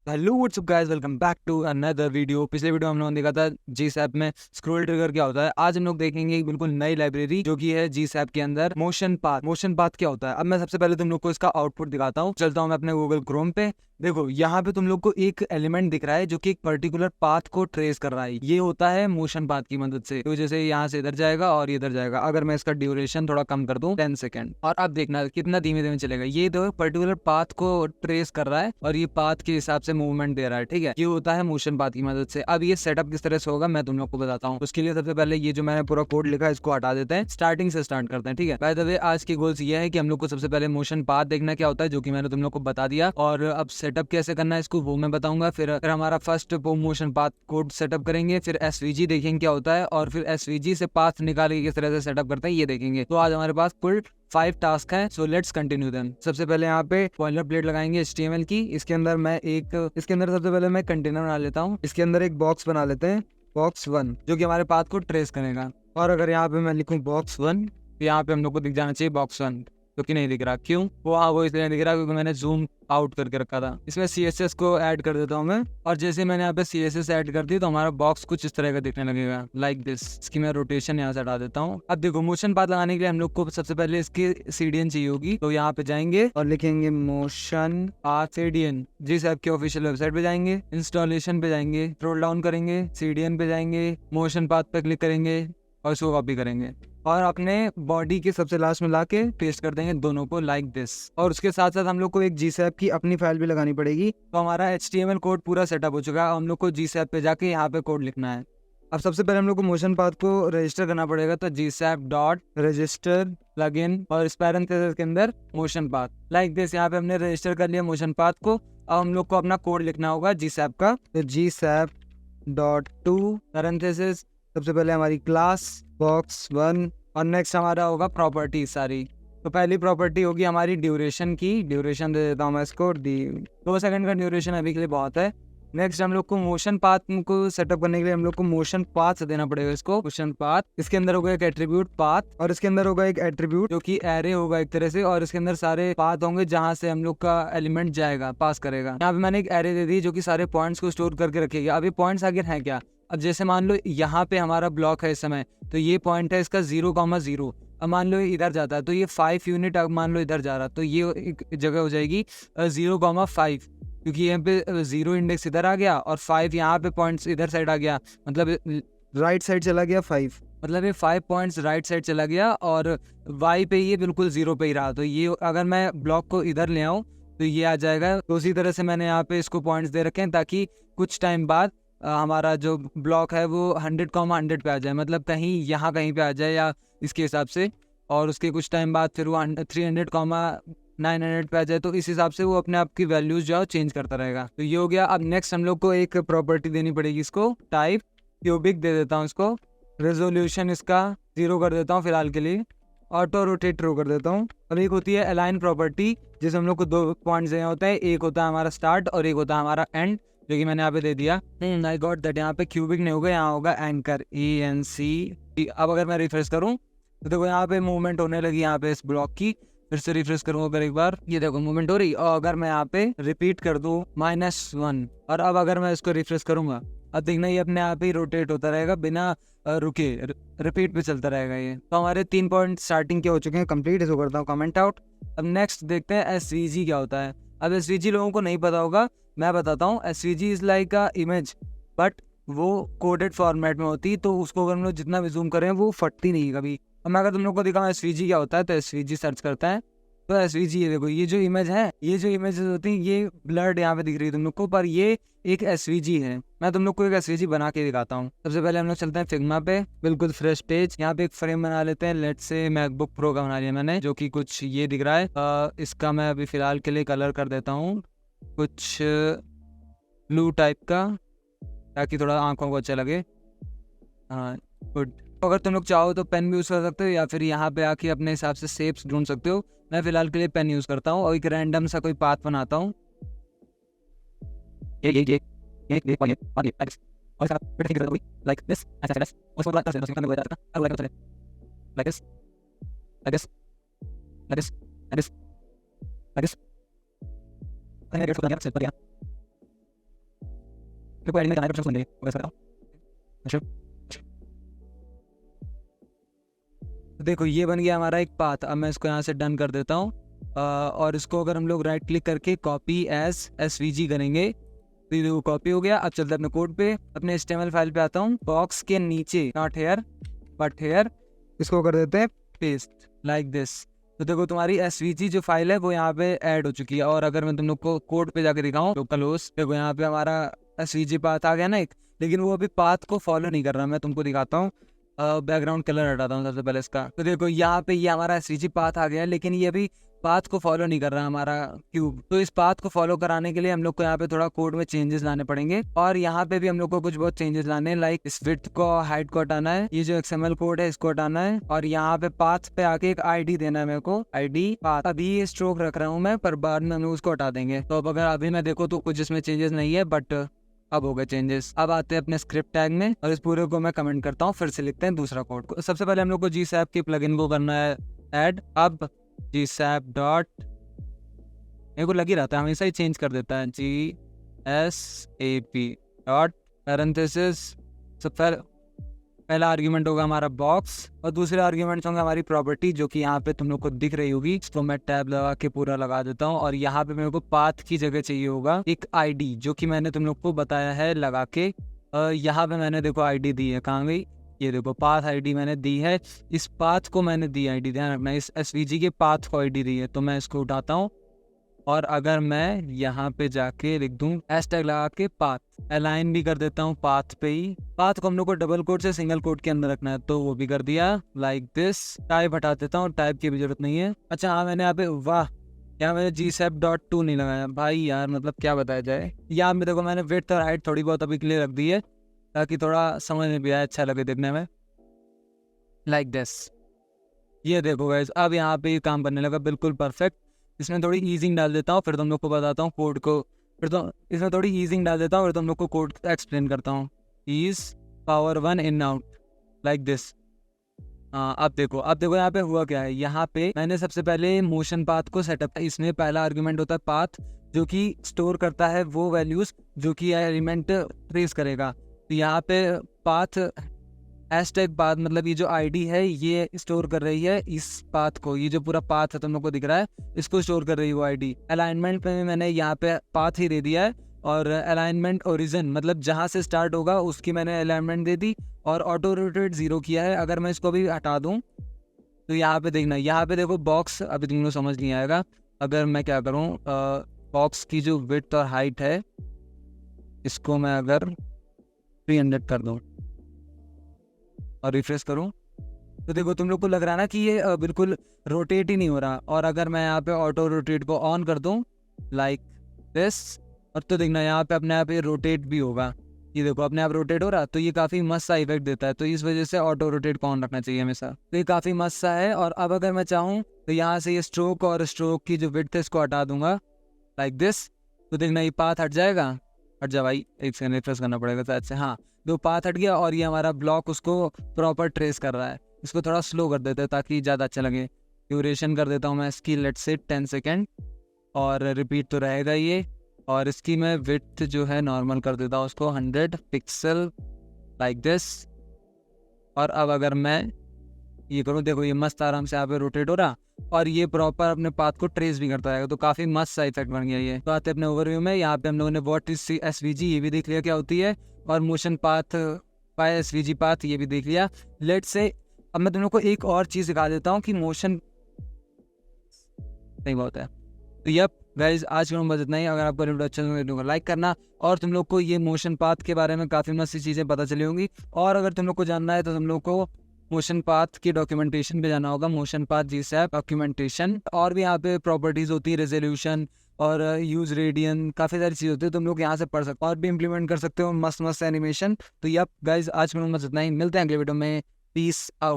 Hello what's up guys, welcome back to another video. पिछले video हम लोगों ने देखा था जी सैप में स्क्रॉल ट्रिगर क्या होता है। आज हम लोग देखेंगे एक बिल्कुल नई लाइब्रेरी जो कि है जी सैप के अंदर मोशन पाथ। मोशन पाथ क्या होता है, अब मैं सबसे पहले तुम लोग को इसका आउटपुट दिखाता हूँ। चलता हूँ मैं अपने गूगल क्रोम पे। देखो यहाँ पे तुम लोग को एक एलिमेंट दिख रहा है जो कि एक पर्टिकुलर पाथ को ट्रेस कर रहा है। ये होता है मोशन पाथ की मदद से। तो जैसे यहाँ से इधर जाएगा और इधर जाएगा। अगर मैं इसका ड्यूरेशन थोड़ा कम कर दूं 10 सेकंड, और अब देखना कितना धीमे धीमे चलेगा। ये तो पर्टिकुलर पाथ को ट्रेस कर रहा है और ये पाथ के हिसाब से मूवमेंट दे रहा है। ठीक है, ये होता है मोशन पाथ की मदद से। अब ये सेटअप किस तरह से होगा मैं तुम लोग को बताता हूँ। उसके लिए सबसे पहले ये जो मैंने पूरा कोड लिखा है इसको हटा देते हैं, स्टार्टिंग से स्टार्ट करते हैं। ठीक है, बाय द वे आज की गोल्स ये है कि हम लोग को सबसे पहले मोशन पाथ देखना क्या होता है, जो कि मैंने तुम लोग को बता दिया। और अब सेटअप कैसे करना है इसको वो मैं बताऊंगा। फिर हमारा first motion path code setup करेंगे, फिर एसवीजी देखेंगे क्या होता है, और फिर एसवीजी से पाथ निकाल के किस तरह से सेटअप करते हैं ये देखेंगे। तो आज हमारे पास कुल 5 टास्क हैं, सो लेट्स कंटिन्यू देम। सबसे पहले यहाँ पे बॉयलर प्लेट लगाएंगे HTML की। इसके अंदर सबसे पहले मैं कंटेनर बना लेता हूँ। इसके अंदर एक बॉक्स बना लेते हैं, बॉक्स 1, जो कि हमारे पाथ को ट्रेस करेगा। और अगर यहाँ पे मैं लिखूँ बॉक्स 1 तो यहाँ पे हम लोग को दिख जाना चाहिए बॉक्स 1, जो कि नहीं दिख रहा। क्यों? वो इसलिए दिख रहा क्योंकि मैंने जूम आउट करके रखा था। इसमें CSS को ऐड कर देता हूँ मैं, और जैसे मैंने यहाँ पे CSS ऐड कर दी तो हमारा बॉक्स कुछ इस तरह का दिखने लगेगा, लाइक दिस। इसकी मैं रोटेशन यहाँ से हटा देता हूँ। अब देखो मोशन पाथ लगाने के लिए हम लोग को सबसे पहले इसकी CDN चाहिए होगी। तो यहाँ पे जाएंगे और लिखेंगे मोशन पाथ CDN। जी सैप के ऑफिशियल वेबसाइट पे जाएंगे, इंस्टॉलेशन पे जाएंगे, स्क्रॉल डाउन करेंगे, CDN पे जाएंगे, मोशन पाथ पे क्लिक करेंगे और इसको कॉपी करेंगे और अपने बॉडी के सबसे लास्ट में लाके पेस्ट कर देंगे दोनों को, लाइक दिस। और उसके साथ साथ हम लोग को एक GSAP की अपनी फाइल भी लगानी पड़ेगी। तो हमारा HTML कोड पूरा सेटअप हो चुका है। हम लोग को GSAP पे जाके यहाँ पे कोड लिखना है। अब सबसे पहले हम लोग को मोशन पाथ को रजिस्टर करना पड़ेगा। तो GSAP.register प्लगइन और इस पैरेंथेसिस के अंदर मोशन पाथ, लाइक दिस। यहाँ पे हमने रजिस्टर कर लिया मोशन पाथ को। अब हम लोग को अपना कोड लिखना होगा GSAP का। तो GSAP.to पैरेंथेसिस, सबसे पहले हमारी क्लास बॉक्स 1, और नेक्स्ट हमारा होगा प्रॉपर्टी सारी। तो पहली प्रॉपर्टी होगी हमारी ड्यूरेशन की। ड्यूरेशन दे देता हूँ मैं इसको 2 सेकंड का ड्यूरेशन अभी के लिए बहुत है। नेक्स्ट हम लोग को मोशन पाथ को सेटअप करने के लिए हम लोग को मोशन पाथ देना पड़ेगा इसको, मोशन पाथ। इसके अंदर होगा एक एट्रीब्यूट पाथ, और इसके अंदर होगा एक एट्रीब्यूट जो कि एरे होगा एक तरह से, और इसके अंदर सारे पाथ होंगे जहां से हम लोग का एलिमेंट जाएगा, पास करेगा। यहाँ पे मैंने एक एरे दे दी जो कि सारे पॉइंट्स को स्टोर करके रखेगा। अब ये पॉइंट्स आगे है क्या? अब जैसे मान लो यहाँ पे हमारा ब्लॉक है इस समय, तो ये पॉइंट है इसका 0,0। अब मान लो इधर जाता है तो ये 5 यूनिट, अब मान लो इधर जा रहा तो ये एक जगह हो जाएगी 0,5, क्योंकि यहाँ पे 0 इंडेक्स इधर आ गया और 5 यहाँ पे पॉइंट्स इधर साइड आ गया, मतलब राइट साइड चला गया 5, मतलब ये 5 पॉइंट्स राइट साइड चला गया, और y पे ये बिल्कुल 0 पे ही रहा। तो ये अगर मैं ब्लॉक को इधर ले आऊँ तो ये आ जाएगा। तो उसी तरह से मैंने यहाँ पे इसको पॉइंट्स दे रखे हैं ताकि कुछ टाइम बाद हमारा जो ब्लॉक है वो 100,100 पे आ जाए, मतलब कहीं यहाँ कहीं पे आ जाए या इसके हिसाब से। और उसके कुछ टाइम बाद फिर वो 300,900 पे आ जाए। तो इस हिसाब से वो अपने आप की वैल्यूज जो है चेंज करता रहेगा। तो ये हो गया। अब नेक्स्ट हम लोग को एक प्रॉपर्टी देनी पड़ेगी इसको, टाइप क्यूबिक दे देता हूँ इसको। रेजोल्यूशन इसका 0 कर देता हूँ फिलहाल के लिए। ऑटो रोटेट ट्रू कर देता हूँ। और एक होती है अलाइन प्रॉपर्टी, जिसमें हम लोग को 2 पॉइंट्स देने होते हैं। एक होता है हमारा स्टार्ट और एक होता है हमारा एंड, जो कि मैंने यहाँ पे दे दिया। I got that. यहाँ पे क्यूबिक नहीं होगा, यहाँ होगा एंकर, ENC। अब अगर मैं रिफ्रेश करूँ तो देखो यहाँ पे मूवमेंट होने लगी यहाँ पे इस ब्लॉक की। फिर से रिफ्रेश करूँ अगर एक बार, ये देखो मूवमेंट हो रही। और अगर मैं यहाँ पे रिपीट कर दूँ -1, और अब अगर मैं इसको रिफ्रेश करूंगा, अब देखना ये अपने आप ही रोटेट होता रहेगा बिना रुके, रिपीट पे चलता रहेगा ये। तो हमारे 3 पॉइंट स्टार्टिंग के हो चुके हैं कंप्लीट। इसको करता हूँ कमेंट आउट। अब नेक्स्ट देखते हैं SVG क्या होता है। अब SVG लोगों को नहीं पता होगा, मैं बताता हूँ। SVG is like a image, but वो कोडेड फॉर्मेट में होती, तो उसको अगर हम लोग जितना भी जूम करें वो फटती नहीं कभी। अब मैं अगर तुम लोग को दिखाऊं SVG क्या होता है, तो SVG सर्च करता है तो SVG ये देखो, ये जो इमेज है, ये जो इमेजेस होती हैं ये ब्लर्ड यहाँ पे दिख रही है तुम लोग को, पर ये एक SVG है। मैं तुम लोग को एक SVG बना के दिखाता हूँ। सबसे पहले हम लोग चलते हैं फिग्मा पे, बिल्कुल फ्रेश पेज। यहाँ पे एक फ्रेम बना लेते हैं। लेट्स से मैकबुक प्रो का बना लिया मैंने, जो कि कुछ ये दिख रहा है। इसका मैं अभी फिलहाल के लिए कलर कर देता हूँ कुछ ब्लू टाइप का, ताकि थोड़ा आंखों को अच्छा लगे। हाँ, गुड। अगर तुम लोग चाहो तो पेन भी यूज़ कर सकते हो, या फिर यहाँ पे आके अपने हिसाब से शेप्स ढूंढ सकते हो। मैं फिलहाल के लिए पेन यूज़ करता हूँ और एक रैंडम सा कोई पाथ बनाता हूँ। और इसका बेटा ठीक है, लाइक दिस, ऐसा उसको लाइक कर देना, उसको करना अब like like this, like this, like this, like this, like this. मैंने डेट को दिया, सेट कर दिया। देखो एडिट में करना है तो समझेंगे बस बताओ। अच्छा तो देखो ये बन गया हमारा एक पाथ। अब मैं इसको यहाँ से डन कर देता हूँ और इसको अगर हम लोग राइट क्लिक करके कॉपी एज एसवीजी करेंगे तो ये देखो कॉपी हो गया। अब चलते हैं अपने कोड पे, अपने HTML फाइल पे आता हूँ, बॉक्स के नीचे नॉट हेयर बट हेयर इसको कर देते हैं पेस्ट लाइक दिस। तो देखो तुम्हारी एसवीजी जो फाइल है वो यहाँ पे ऐड हो चुकी है। और अगर मैं तुम लोग को कोड पे जाके दिखाऊँ तो क्लोज, देखो यहाँ पे हमारा एसवीजी पाथ आ गया ना एक, लेकिन वो अभी पाथ को फॉलो नहीं कर रहा। मैं तुमको दिखाता हूँ, बैकग्राउंड कलर हटाता हूँ सबसे पहले इसका। तो देखो यहाँ पे ये हमारा एसवीजी पाथ आ गया है, लेकिन ये अभी पाथ को फॉलो नहीं कर रहा हमारा क्यूब। तो इस पाथ को फॉलो कराने के लिए हम लोग को यहाँ पे थोड़ा कोड में चेंजेस लाने पड़ेंगे और यहाँ पे भी हम लोग को कुछ बहुत चेंजेस लाने हैं। लाइक इस विड्थ को हाइट को हटाना है, ये जो XML कोड है इसको हटाना है और यहाँ पे पाथ पे आके एक ID देना है मेरे को, ID पाथ। अभी ये स्ट्रोक रख रहा हूँ मैं, पर बाद में हम लोग उसको हटा देंगे। तो अब अगर अभी मैं देखो तो कुछ इसमें चेंजेस नहीं है, बट अब हो गए चेंजेस। अब आते हैं अपने स्क्रिप्ट टैग में और इस पूरे को मैं कमेंट करता हूँ, फिर से लिखते हैं दूसरा कोड। सबसे पहले हम लोग को GSAP की प्लगइन को करना है ऐड। अब GSAP डॉट, मेरे को लग ही रहता है हमेशा ही चेंज कर देता है, GSAP डॉट पैरेंथेसिस। सब पहला आर्ग्यूमेंट होगा हमारा बॉक्स और दूसरे आर्ग्यूमेंट्स होंगे हमारी प्रॉपर्टी, जो कि यहाँ पे तुम लोग को दिख रही होगी। इसको मैं टैब लगा के पूरा लगा देता हूँ और यहाँ पे मेरे को पाथ की जगह चाहिए होगा एक ID, जो कि मैंने तुम लोग को बताया है लगा के। यहाँ पे मैंने देखो ID दी है, कहाँ गई, ये देखो पाथ ID मैंने दी है। इस पाथ को मैंने दी ID, ध्यान रखना, इस SVG के पाथ को ID दी है। तो मैं इसको उठाता हूँ और अगर मैं यहाँ पे जाके लिख दूँ हैशटैग लगा के पाथ, अलाइन भी कर देता हूँ पाथ पे ही। पाथ को हम लोग को डबल कोट से सिंगल कोट के अंदर रखना है, तो वो भी कर दिया लाइक दिस। टाइप हटा देता हूँ, टाइप की भी जरूरत नहीं है। अच्छा हाँ, मैंने यहाँ पे वाह, यहाँ मैंने GSAP.2 नहीं लगाया भाई यार, मतलब क्या बताया जाए। यहाँ पे देखो मैंने विड्थ और हाइट थोड़ी बहुत अभी के लिए रख दी है, ताकि थोड़ा समझ में भी आए, अच्छा लगे देखने में, लाइक दिस। ये देखो गाइस, अब यहाँ पे ये काम करने लगा बिल्कुल परफेक्ट। इसमें थोड़ी ईजिंग डाल देता हूँ, फिर तुम लोग को बताता हूँ कोड को। फिर तो इसमें थोड़ी ईजिंग डाल देता हूँ, फिर तुम लोग को कोड एक्सप्लेन करता हूँ। Ease power 1 in out like this. हाँ अब देखो यहाँ पे हुआ क्या है। यहाँ पे मैंने सबसे पहले मोशन पाथ को सेटअप, इसमें पहला आर्गुमेंट होता है पाथ, जो कि स्टोर करता है वो वैल्यूज जो कि एलिमेंट ट्रेस करेगा। तो यहाँ पे पाथ हैशटैग पाथ, मतलब ये जो ID है ये स्टोर कर रही है इस पाथ को, ये जो पूरा पाथ है तुम लोग को दिख रहा है इसको स्टोर कर रही है वो ID। अलाइनमेंट पे मैंने यहाँ पे पाथ ही दे दिया है और अलाइनमेंट ओरिजिन मतलब जहाँ से स्टार्ट होगा उसकी मैंने अलाइनमेंट दे दी और ऑटो रोटेट 0 किया है। अगर मैं इसको भी हटा दूँ तो यहाँ पे देखना, यहाँ पे देखो बॉक्स, अभी तुम लोग समझ नहीं आएगा। अगर मैं क्या करूँ, बॉक्स की जो विड्थ और हाइट है इसको मैं अगर 300 कर दूँ और रिफ्रेश करूं तो देखो तुम लोग को लग रहा है ना कि ये बिल्कुल रोटेट ही नहीं हो रहा। और अगर मैं यहाँ पे ऑटो रोटेट को ऑन कर दूं लाइक दिस, और तो देखना यहाँ पे अपने आप ये रोटेट भी होगा, ये देखो अपने आप रोटेट हो रहा। तो ये काफ़ी मस्त सा इफेक्ट देता है, तो इस वजह से ऑटो रोटेट को ऑन रखना चाहिए हमेशा। तो ये काफ़ी मस्त सा है। और अब अगर मैं चाहूँ तो यहाँ से ये स्ट्रोक और स्ट्रोक की जो विड्थ है इसको हटा दूंगा लाइक दिस। तो देखना ये पाथ हट जाएगा, हट जा भाई, एक सेकंड रिफ्रेश करना पड़ेगा शायद से। हाँ दो पाथ हट गया और ये हमारा ब्लॉक उसको प्रॉपर ट्रेस कर रहा है। इसको थोड़ा स्लो कर देते हैं ताकि ज़्यादा अच्छा लगे। ड्यूरेशन कर देता हूँ मैं इसकी लेट्स से 10 सेकेंड और रिपीट तो रहेगा ये। और इसकी मैं विड्थ जो है नॉर्मल कर देता हूँ उसको 100 पिक्सल लाइक दिस। और अब अगर मैं ये करूँ, देखो ये मस्त आराम से यहाँ पे रोटेट हो रहा और ये प्रॉपर अपने पाथ को ट्रेस भी करता है। तो काफ़ी मस्त सा इफेक्ट बन गया ये। तो आते अपने ओवरव्यू में, यहाँ पे हम लोगों ने व्हाट इज SVG ये भी देख लिया क्या होती है, और motion path by SVG path ये भी देख लिया। लेट्स से अब मैं तुम लोग को एक और चीज़ दिखा देता हूँ कि मोशन नहीं बहुत है। तो यप गाइज, आज का बस इतना ही। अगर आपको वीडियो अच्छा लगा वीडियो को लाइक करना, और तुम लोग को ये मोशन पाथ के बारे में काफ़ी मस्त सी चीज़ें पता चली होंगी। और अगर तुम लोग को जानना है तो तुम लोग को मोशन पाथ की डॉक्यूमेंटेशन पे जाना होगा, मोशन पाथ GSAP डॉक्यूमेंटेशन। और भी यहाँ पे प्रॉपर्टीज़ होती है, रेजोल्यूशन और यूज रेडियन, काफ़ी सारी चीज़ होती है, तुम लोग यहाँ से पढ़ सकते हो और भी इम्प्लीमेंट कर सकते हो मस्त मस्त एनिमेशन। तो यप गाइज, आज का बस इतना ही। मिलते हैं अगले वीडियो में। Peace out.